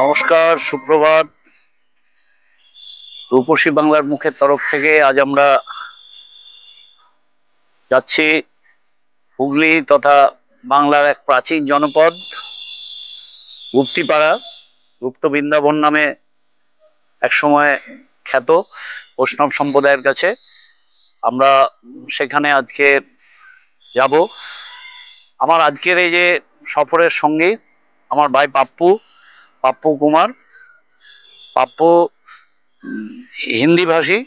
নমস্কার, সুপ্রভাত। রূপসী বাংলার মুখের তরফ থেকে আজ আমরা যাচ্ছি হুগলি তথা বাংলার এক প্রাচীন জনপদ গুপ্তিপাড়া। গুপ্ত বৃন্দাবন নামে একসময় খ্যাত বৈষ্ণব সম্প্রদায়ের কাছে। আমরা সেখানে আজকে যাব। আমার আজকের এই যে সফরের সঙ্গী আমার ভাই পাপ্পু, পাপ্পু কুমার। পাপ্পু হিন্দি ভাষী,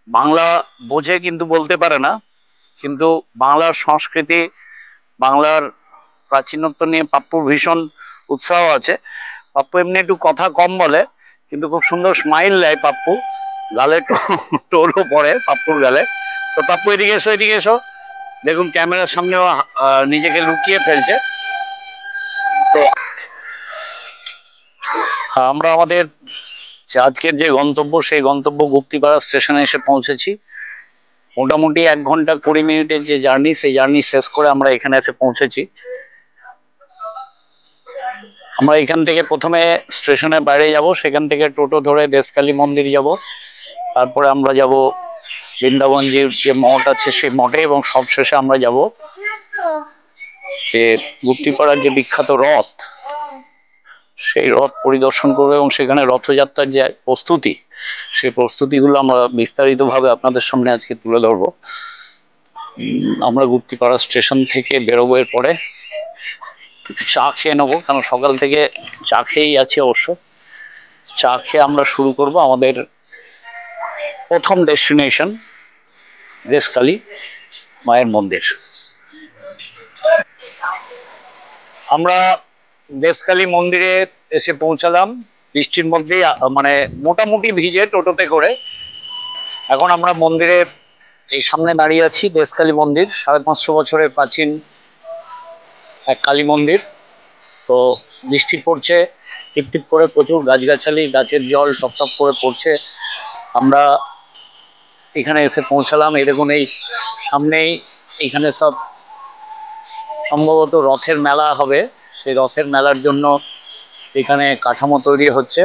বাংলা বোঝে কিন্তু বলতে পারে না, কিন্তু বাংলার সংস্কৃতি, বাংলার প্রাচীনত্ব নিয়ে পাপ্পুর ভীষণ উৎসাহ আছে। পাপ্পু এমনি একটু কথা কম বলে, কিন্তু খুব সুন্দর স্মাইল দেয় পাপ্পু, গালে টোলও পড়ে পাপ্পুর গালে। তো পাপ্পু এদিকে এসো, এদিকে এসো। দেখুন ক্যামেরার সামনেও নিজেকে লুকিয়ে ফেলছে। তো আমরা আমাদের আজকের যে গন্তব্য, সেই গন্তব্য গুপ্তিপাড়া স্টেশনে এসে পৌঁছেছি। মোটামুটি 1 ঘন্টা 20 মিনিটের যে জার্নি, সেই জার্নি শেষ করে আমরা এখানে এসে পৌঁছেছি। আমরা এখান থেকে প্রথমে স্টেশনের বাইরে যাব, সেখান থেকে টোটো ধরে দেশকালী মন্দির যাব, তারপরে আমরা যাব বৃন্দাবনজির যে মঠ আছে সেই মঠে, এবং সবশেষে আমরা যাব যে গুপ্তিপাড়ার যে বিখ্যাত রথ, সেই রথ পরিদর্শন করবো, এবং সেখানে রথযাত্রার যে প্রস্তুতি, সেই প্রস্তুতিগুলো আমরা বিস্তারিতভাবে আপনাদের সামনে আজকে তুলে ধরবো। আমরা গুপ্তিপাড়া স্টেশন থেকে বেরোবো, এর পরে চা খেয়ে নেবো, কারণ সকাল থেকে চা খেয়েই আছি অবশ্য। চা খেয়ে আমরা শুরু করব আমাদের প্রথম ডেস্টিনেশন, দেশকালী মায়ের মন্দির। আমরা দেশকালী মন্দিরে এসে পৌঁছালাম বৃষ্টির মধ্যে, মানে মোটামুটি ভিজে টোটোতে করে। এখন আমরা মন্দিরে এই সামনে দাঁড়িয়ে আছি। দেশকালী মন্দির 550 বছরের প্রাচীন এক কালী মন্দির। তো বৃষ্টি পড়ছে টিপটিপ করে, প্রচুর গাছগাছালি, গাছের জল টপ টপ করে পড়ছে। আমরা এখানে এসে পৌঁছালাম। এই দেখুন, এই সামনেই এখানে সব সম্ভবত রথের মেলা হবে। সেই রথের মেলার জন্য এখানে কাঠামো তৈরি হচ্ছে।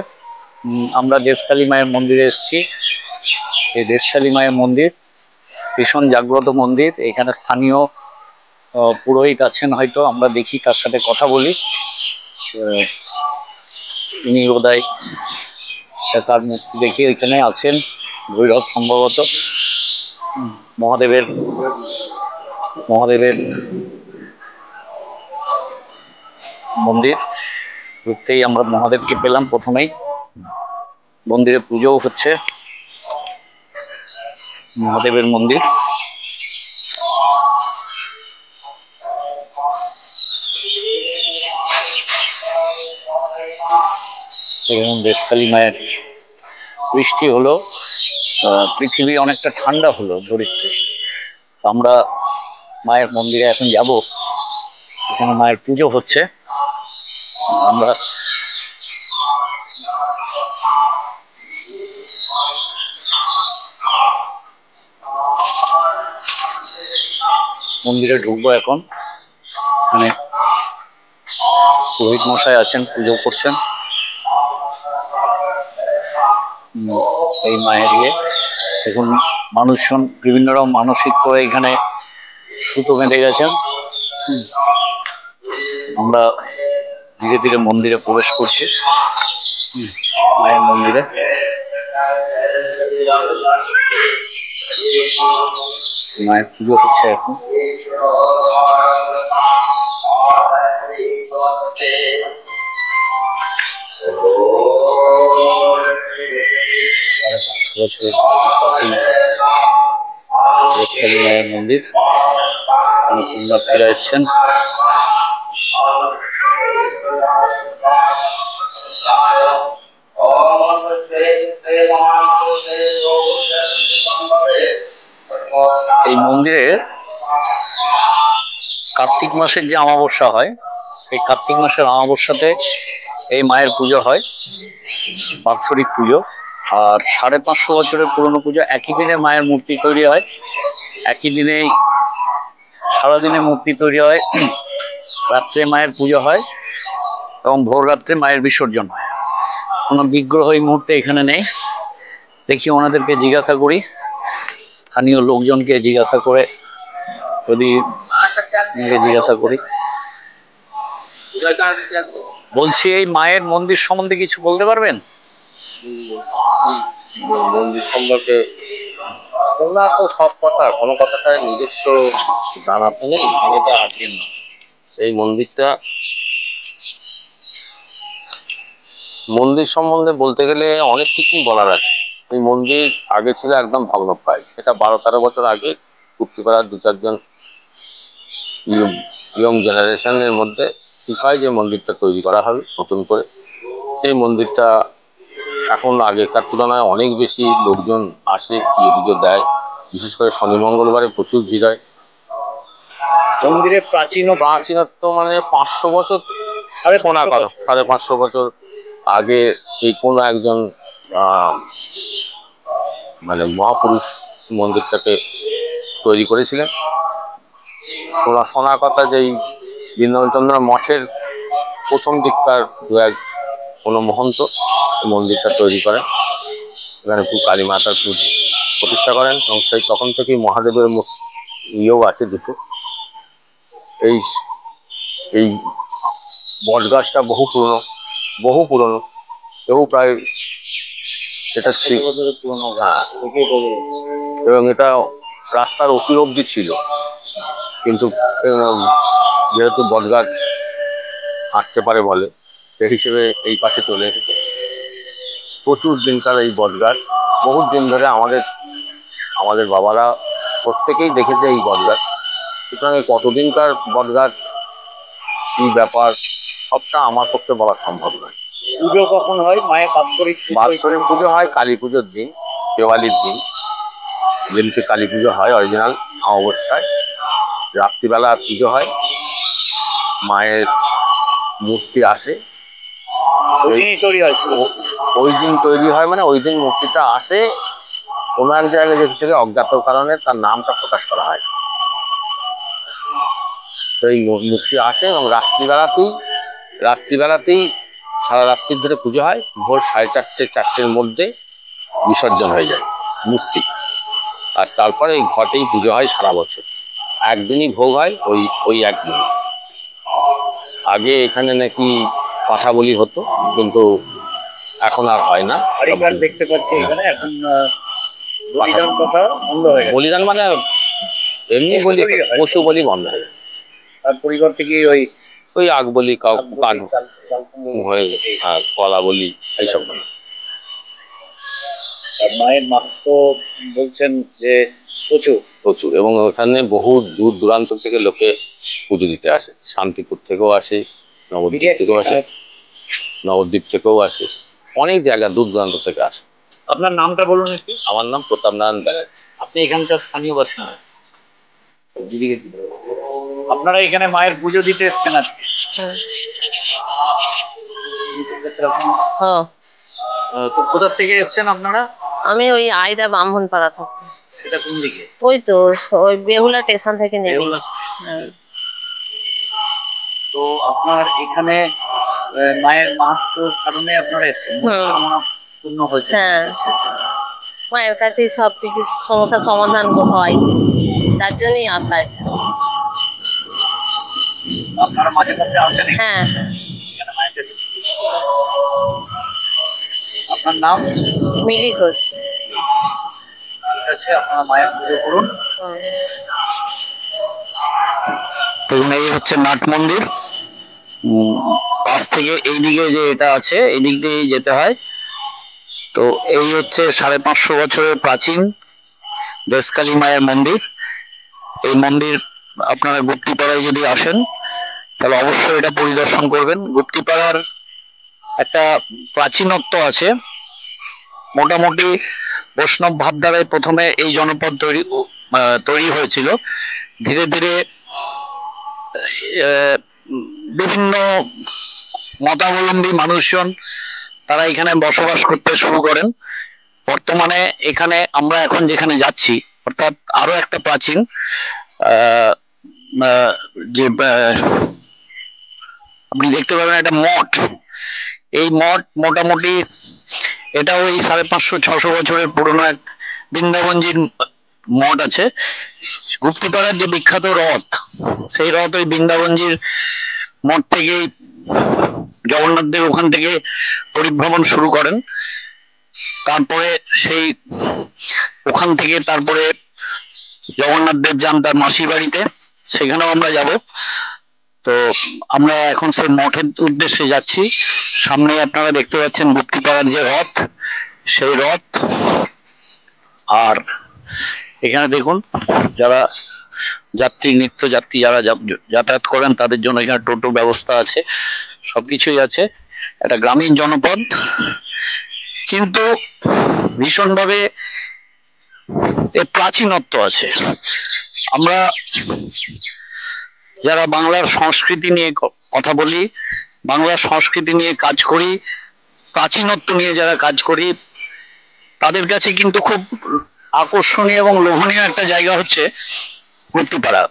আমরা দেশকালী মায়ের মন্দিরে এসেছি। এই দেশকালী মায়ের মন্দির ভীষণ জাগ্রত মন্দির। এখানে স্থানীয় পুরোহিত আছেন, হয়তো আমরা দেখি, তার সাথে কথা বলি। তিনি বোধহয় তার মূর্তি দেখি এখানে আছেন, ভৈরব সম্ভবত। মহাদেবের মহাদেবের মন্দির। ঢুকতেই আমরা মহাদেবকে পেলাম। প্রথমেই মন্দিরে পুজোও হচ্ছে, মহাদেবের মন্দির। দেশকালী মায়ের বৃষ্টি হলো, পৃথিবী অনেকটা ঠান্ডা হলো ধরিত্রী। আমরা মায়ের মন্দিরে এখন যাব, এখানে মায়ের পুজো হচ্ছে। আমরা মন্দিরে ঢুকবো এখন। এখানে পুরোহিত মশাই আছেন, পুজো করছেন। এই মায়ের দেখুন, মানুষজন বিভিন্ন রকম মানসিক করে এখানে সুতো বেঁধে গেছেন। আমরা ধীরে ধীরে মন্দিরে প্রবেশ করছি, মায়ের মন্দিরে। মায়ের পুজো হচ্ছে এখন। মায়ের মন্দির, পুণ্যার্থীরা এসছেন। এই মন্দিরে কার্তিক মাসের যে অমাবস্যা হয়, সেই কার্তিক মাসের অমাবস্যাতে এই মায়ের পুজো হয়, বাৎসরিক পুজো। আর 550 বছরের পুরনো পুজো। একই দিনে মায়ের মূর্তি তৈরি হয়, একই দিনেই সারাদিনে মূর্তি তৈরি হয়, রাত্রে মায়ের পুজো হয়। এবং ভোর রাত্রে মায়ের বিসর্জন হয়। কোনো বিগ্রহ এই মুহূর্তে এখানে নেই। দেখি ওনাদেরকে জিজ্ঞাসা করি, স্থানীয় লোকজনকে জিজ্ঞাসা করে, যদি জিজ্ঞাসা করি। বলছি, এই মায়ের মন্দির সম্বন্ধে কিছু বলতে পারবেন? মন্দির সম্পর্কে না তো সব কথা, কোনো কথাটা নিজস্ব জানাতে নেই, এটা আজকের না। এই মন্দির সম্বন্ধে বলতে গেলে অনেক কিছুই বলার আছে। এই মন্দির আগে ছিল একদম ভগ্নপ্রায়। এটা 12-13 বছর আগে কুর্তিপাড়ার 2-4 জন ইয়ং জেনারেশনের মধ্যে শিখায় যে মন্দিরটা তৈরি করা হবে নতুন করে। সেই মন্দিরটা এখন আগেকার তুলনায় অনেক বেশি লোকজন আসে, পুজো দেয়। বিশেষ করে শনি মঙ্গলবারে প্রচুর ভিড় হয়। মন্দিরের প্রাচীনত্ব মানে 500 বছর, শোনা কথা 550 বছর আগে সেই কোনো একজন মানে মহাপুরুষ মন্দিরটাকে তৈরি করেছিলেন। শোনা কথা যেই বৃন্দাবনচন্দ্র মঠের প্রথম দিককার কোনো মহন্ত মন্দিরটা তৈরি করেন। এখানে কালী মাতার প্রতিষ্ঠা করেন এবং সেই তখন থেকেই মহাদেবের ইয়েও আছে দুটো। এই এই বট গাছটা বহু পুরনো, প্রায় এটা পুরনো। হ্যাঁ, এবং এটা রাস্তার অতির অব্দি ছিল, কিন্তু যেহেতু বট গাছ হাঁটতে পারে বলে, সেই হিসেবে এই পাশে চলে এসেছে। প্রচুর দিনকার এই বট গাছ, বহু দিন ধরে আমাদের বাবারা প্রত্যেকেই দেখেছে এই বট গাছ। সুতরাং এই কতদিনকার বট গাছ, কি ব্যাপার, সবটা আমার পক্ষে বলা সম্ভব নয়। পুজো কখন হয় মায়ের? বাৎসরিক পুজো হয় কালী পুজোর দিন, দেওয়ালির দিন। যেদিনকে কালী পুজো হয় অরিজিনাল অমাবস্যায়, রাত্রিবেলা পুজো হয়। মায়ের মূর্তি আসে, ওই দিন তৈরি হয়, মানে ওই দিন মূর্তিটা আসে। কোনো এক জায়গায় যে থেকে অজ্ঞাত কারণে তার নামটা প্রকাশ করা হয়। তো এই মূর্তি আসে এবং রাত্রিবেলাতেই সারা রাত্রির ধরে পুজো হয়। ভোর 4:30-4টের মধ্যে বিসর্জন হয়ে যায় মূর্তি। আর তারপরে এই ঘটেই পুজো হয় সারা বছর। একদিনই ভোগ হয়, ওই একদিন। আগে এখানে নাকি কথা বলি হতো, কিন্তু এখন আর হয় না। দেখতে পাচ্ছি এখানে এখন বলিদান মানে এমনি বলি, পশু বলি বন্ধ হয়ে যায়। তার পরিবর্তে কি ওই আগ বলি, হয়ে কলা বলি, এইসব। মায়ের মাহাত্ম্য বলছেন যে প্রচুর, এবং ওখানে বহু দূর দূরান্ত থেকে লোকে পুজো দিতে আসে। শান্তিপুর থেকেও আসে, নবদ্বীপ থেকেও আসে, অনেক জায়গা দূর দূরান্ত থেকে আসে। আপনার নামটা বলুন একটু। আমার নাম প্রতাপ নারায়ণ ব্যানার্জি। আপনি এখানকার স্থানীয় বাসিন্দা? আপনারা এখানে মায়ের পুজো দিতে এসছেন আজকে? হ্যাঁ। তো কোথা থেকে এসছেন আপনারা? আমি ওই আইদা ব্রাহ্মণ পাড়া থাকি। সেটা কোন দিকে? ওই তো ওই বেহুলা স্টেশন থেকে নেমে। তো আপনার এখানে মায়ের মাহাত্ম্যর কারণে আপনারা এসছেন? পূর্ণ হয়েছে? হ্যাঁ, মায়ের কাছে সবকিছু সমস্যার সমাধান হয়, তার জন্যই আসা। আপনারা মাঝে মধ্যে আসেন? হ্যাঁ। আপনার নাম? মিলি ঘোষ। ঠিক আছে, আপনারা মায়ের পুজো করুন। এই হচ্ছে নাট মন্দির। পাশ থেকে এইদিকে যে এটা আছে, এই দিক দিয়ে যেতে হয়। তো এই হচ্ছে 550 বছরের প্রাচীন দেশকালী মায়ের মন্দির। এই মন্দির আপনারা গুপ্তিপাড়ায় যদি আসেন তাহলে অবশ্যই এটা পরিদর্শন করবেন। গুপ্তিপাড়ার একটা প্রাচীনত্ব আছে। মোটামুটি বৈষ্ণব ভাবধারায় প্রথমে এই জনপদ তৈরি হয়েছিল। ধীরে ধীরে বিভিন্ন মতাবলম্বী মানুষজন তারা এখানে বসবাস করতে শুরু করেন। বর্তমানে এখানে আমরা এখন যেখানে যাচ্ছি, অর্থাৎ আরো একটা প্রাচীন যে আপনি দেখতে পাবেন একটা মঠ। এই মঠ মোটামুটি এটাও ওই 550-600 বছরের পুরনো এক বৃন্দাবনজির মঠ আছে। গুপ্তিপাড়ার যে বিখ্যাত রথ, সেই রথ ওই বৃন্দাবনজির মঠ থেকেই জগন্নাথ দেব ওখান থেকে পরিভ্রমণ শুরু করেন। তারপরে সেই ওখান থেকে তারপরে জগন্নাথ দেব যান তার মাসির বাড়িতে, সেখানেও আমরা যাব। তো আমরা এখন সেই মঠের উদ্দেশ্যে যাচ্ছি। সামনে আপনারা দেখতে পাচ্ছেন গুপ্তিপাড়ার যে রথ, সেই রথ। আর এখানে দেখুন যারা যাত্রী, নিত্য যাত্রী যারা যাতায়াত করেন তাদের জন্য এখানে টোটো ব্যবস্থা আছে, সবকিছুই আছে। একটা গ্রামীণ জনপদ, কিন্তু ভীষণভাবে এর প্রাচীনত্ব আছে। আমরা যারা বাংলার সংস্কৃতি নিয়ে কথা বলি, বাংলার সংস্কৃতি নিয়ে কাজ করি, প্রাচীনত্ব নিয়ে যারা কাজ করি, তাদের কাছে কিন্তু খুব আকর্ষণীয় এবং লোভনীয় একটা জায়গা হচ্ছে গুপ্তিপাড়া।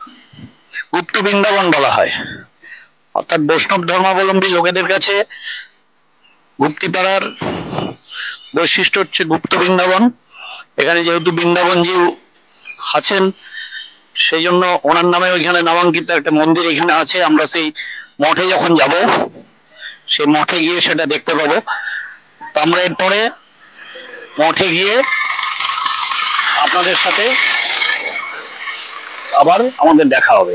গুপ্ত বৃন্দাবন বলা হয়, অর্থাৎ বৈষ্ণব ধর্মাবলম্বী লোকেদের কাছে গুপ্তিপাড়ার বৈশিষ্ট্য হচ্ছে গুপ্ত বৃন্দাবন। এখানে যেহেতু বৃন্দাবনজি আছেন, সেই জন্য ওনার নামে ওইখানে নামাঙ্কিত একটা মন্দির এখানে আছে। আমরা সেই মঠে যখন যাব, সেই মঠে গিয়ে সেটা দেখতে পাবো। তো আমরা এরপরে মঠে গিয়ে আপনাদের সাথে আবার আমাদের দেখা হবে।